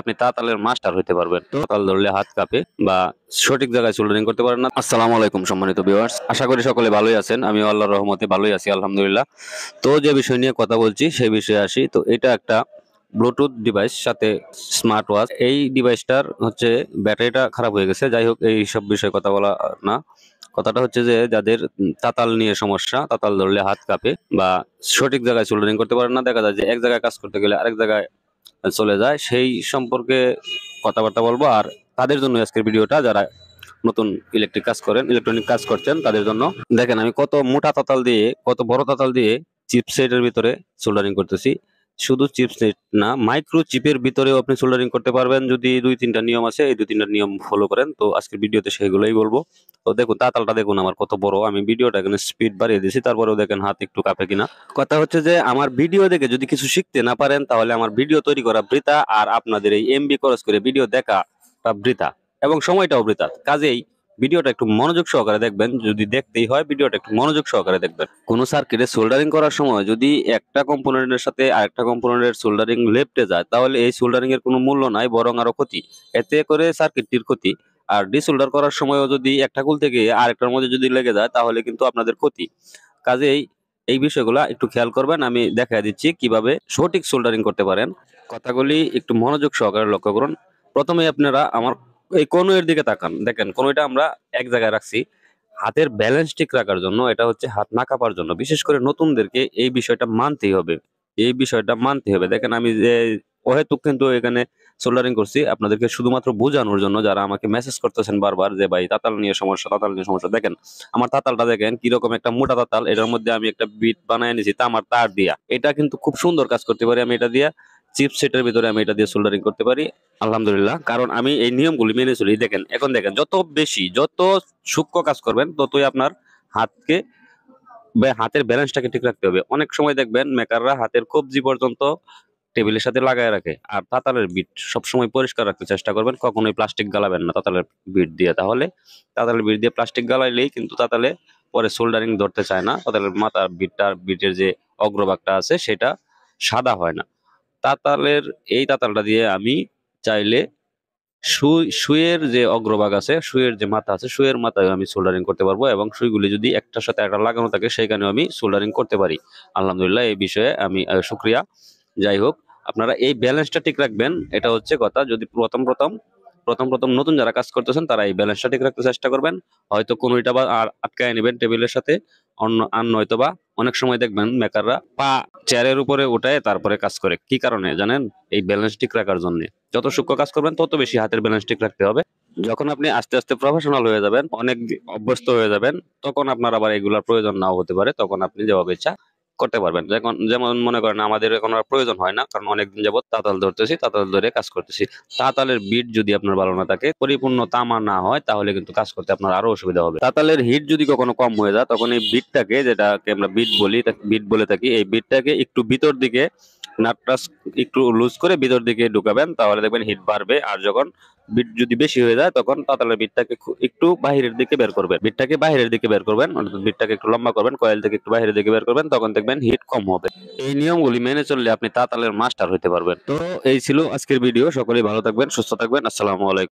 আপনি তাতালের মাস্টার হইতে পারবেন। তো তাতাল ধরলে হাত কাঁপে বা সঠিক জায়গায় সোল্ডারিং করতে পারেন না। আসসালামু আলাইকুম সম্মানিত ভিউয়ার্স, আশা করি সকলে ভালোই আছেন। আমি আল্লাহর রহমতে ভালোই আছি আলহামদুলিল্লাহ। তো যে বিষয় নিয়ে কথা বলছি সেই বিষয়ে আসি। তো এটা একটা ব্লুটুথ ডিভাইস সাথে স্মার্ট ওয়াচ। এই ডিভাইসটার হচ্ছে ব্যাটারিটা খারাপ হয়ে গেছে। যাই হোক, এই সব বিষয়ে কথা বলা না। কথাটা হচ্ছে যে যাদের তাতাল নিয়ে সমস্যা, তাতাল ধরলে হাত কাঁপে বা সঠিক জায়গায় সোল্ডারিং করতে পারেন না, দেখা যায় যে এক জায়গায় কাজ করতে গেলে আরেক জায়গায় চলে যায়, সেই সম্পর্কে কথাবার্তা বলবো। আর তাদের জন্য আজকের ভিডিওটা, যারা নতুন ইলেকট্রনিক কাজ করছেন তাদের জন্য। দেখেন আমি কত মোটা তাতাল দিয়ে, কত বড় তাতাল দিয়ে চিপসেটের ভিতরে সোল্ডারিং করতেছি। শুধু চিপসেট না, মাইক্রো চিপের ভিতরেও আপনি সোল্ডারিং করতে পারবেন যদি 2-3টা নিয়ম আছে। এই 2-3টা নিয়ম ফলো করেন। তো আজকের ভিডিওতে সেগুলোই বলবো। তো দেখুন তাতালটা দেখুন আমার কত বড়। আমি ভিডিওটা এখানে স্পিড বাড়িয়ে দিয়েছি, তারপরেও দেখেন হাত একটু কাঁপে কিনা। কথা হচ্ছে যে আমার ভিডিও দেখে যদি কিছু শিখতে না পারেন তাহলে আমার ভিডিও তৈরি করা বৃথা, আর আপনাদের এই এমবি খরচ করে ভিডিও দেখাটা বৃথা এবং সময়টাও বৃথা। কাজেই ভিডিওটা একটু মনোযোগ সহকারে দেখবেন। যদি দেখতেই হয় ভিডিওটা একটু মনোযোগ সহকারে দেখবেন। কোনো সার্কিটে সোল্ডারিং করার সময় যদি একটা কম্পোনেন্টের সাথে আরেকটা কম্পোনেন্টের সোল্ডারিং লেপ্টে যায় তাহলে এই সোল্ডারিং এর কোনো মূল্য নাই, বরং আরো ক্ষতি। এতে করে সার্কিটটির ক্ষতি। আর ডিসোল্ডার করার সময়ও যদি একটা কুল থেকে আরেকটার মধ্যে যদি লেগে যায় তাহলে কিন্তু আপনাদের ক্ষতি। কাজেই এই বিষয়গুলো একটু খেয়াল করবেন। আমি দেখা দিচ্ছি কিভাবে সঠিক সোল্ডারিং করতে পারেন। কথাগুলি একটু মনোযোগ সহকারে লক্ষ্য করুন। প্রথমে আপনারা আমার এই কনুইয়ের দিকে তাকান। দেখেন কনুইটা আমরা এক জায়গায় রাখছি হাতের ব্যালেন্স ঠিক রাখার জন্য। এটা হচ্ছে হাত না কাঁপার জন্য। বিশেষ করে নতুনদেরকে এই বিষয়টা মানতেই হবে। এই বিষয়টা মানতে হবে। দেখেন আমি যে অহেতুক কিন্তু এখানে সোল্ডারিং করছি আপনাদেরকে শুধুমাত্র বোঝানোর জন্য। যারা আমাকে মেসেজ করতেছেন বারবার যে ভাই তাতাল নিয়ে সমস্যা, তাতাল নিয়ে সমস্যা, দেখেন আমার তাতালটা দেখেন কিরকম একটা মোটা তাতাল। এটার মধ্যে আমি একটা বিট বানায় নিয়েছি তামার তার দিয়া। এটা কিন্তু খুব সুন্দর কাজ করতে পারি আমি এটা দিয়া। চিপসেটের ভিতরে আমি এটা দিয়ে সোল্ডারিং করতে পারি আলহামদুলিল্লাহ, কারণ আমি এই নিয়মগুলি মেনে চলি। দেখেন এখন দেখেন যত সূক্ষ্ম কাজ করবেন ততই আপনার হাতকে হাতের ব্যালেন্সটাকে ঠিক রাখতে হবে। অনেক সময় দেখবেন মেকাররা হাতের কবজি পর্যন্ত টেবিলের সাথে লাগায় রাখে। আর তাতালের বিট সবসময় পরিষ্কার রাখতে চেষ্টা করবেন। কখনোই প্লাস্টিক গালাবেন না তাতালের বিট দিয়ে। তাহলে তাতালের বিট দিয়ে প্লাস্টিক গালাইলেই কিন্তু তাতালে পরে সোল্ডারিং ধরতে চায় না। তাতালের মাথা বিটের যে অগ্রভাগটা আছে সেটা সাদা হয় না। এই তাতালটা দিয়ে আমি চাইলে সুইয়ের যে অগ্রভাগ আছে, সুইয়ের যে মাথা আছে, সুইয়ের মাথায় আমি সোল্ডারিং করতে পারবো এবং সুইগুলি যদি একটার সাথে একটা লাগানো থাকে সেখানেও আমি সোল্ডারিং করতে পারি আলহামদুলিল্লাহ। এই বিষয়ে আমি শুক্রিয়া। যাই হোক, আপনারা এই ব্যালেন্সটা ঠিক রাখবেন, এটা হচ্ছে কথা। যদি প্রথম নতুন যারা কাজ করতেছেন তারা এই ব্যালেন্সটা ঠিক রাখতে চেষ্টা করবেন। হয়তো কোনোটা বা আর আটকায় নেবেন টেবিলের সাথে, নয়তো বা অনেক সময় দেখবেন মেকাররা পা চেয়ারের উপরে উঠায় তারপরে কাজ করে। কি কারণে জানেন? এই ব্যালেন্স ঠিক রাখার জন্য। যত সূক্ষ্ম কাজ করবেন তত বেশি হাতের ব্যালেন্স ঠিক রাখতে হবে। যখন আপনি আস্তে আস্তে প্রফেশনাল হয়ে যাবেন, অনেক অভ্যস্ত হয়ে যাবেন, তখন আপনার আবার এগুলোর প্রয়োজন নাও হতে পারে। তখন আপনি যেভাবে ইচ্ছা করতে পারবেন। যেমন মনে করেন আমাদের এখন আর প্রয়োজন হয় না, কারণ অনেকদিন যাবত তাতাল ধরতেছি, তাতাল ধরে কাজ করতেছি। তাতালের বিট যদি আপনার ভালো না থাকে, পরিপূর্ণ তামা না হয়, তাহলে কিন্তু কাজ করতে আপনার আরো অসুবিধা হবে। তাতালের হিট যদি কখনো কম হয়ে যায় তখন এই বিটটাকে, যেটাকে আমরা বিট বলে থাকি, এই বিটটাকে একটু ভিতর দিকে নাটটা একটু লুজ করে ভিতর দিকে ঢুকাবেন, তাহলে দেখবেন হিট বাড়বে। আর যখন বিট যদি বেশি হয়ে যায় তখন তাতালের বিটটাকে একটু বাহিরের দিকে বের করবেন। অর্থাৎ বিটটাকে একটু লম্বা করবেন, কয়েল থেকে একটু বাহিরের দিকে বের করবেন, তখন দেখবেন হিট কম হবে। এই নিয়মগুলি মেনে চললে আপনি তাতালের মাস্টার হতে পারবেন। তো এই ছিল আজকের ভিডিও। সকলেই ভালো থাকবেন, সুস্থ থাকবেন। আসসালামু আলাইকুম।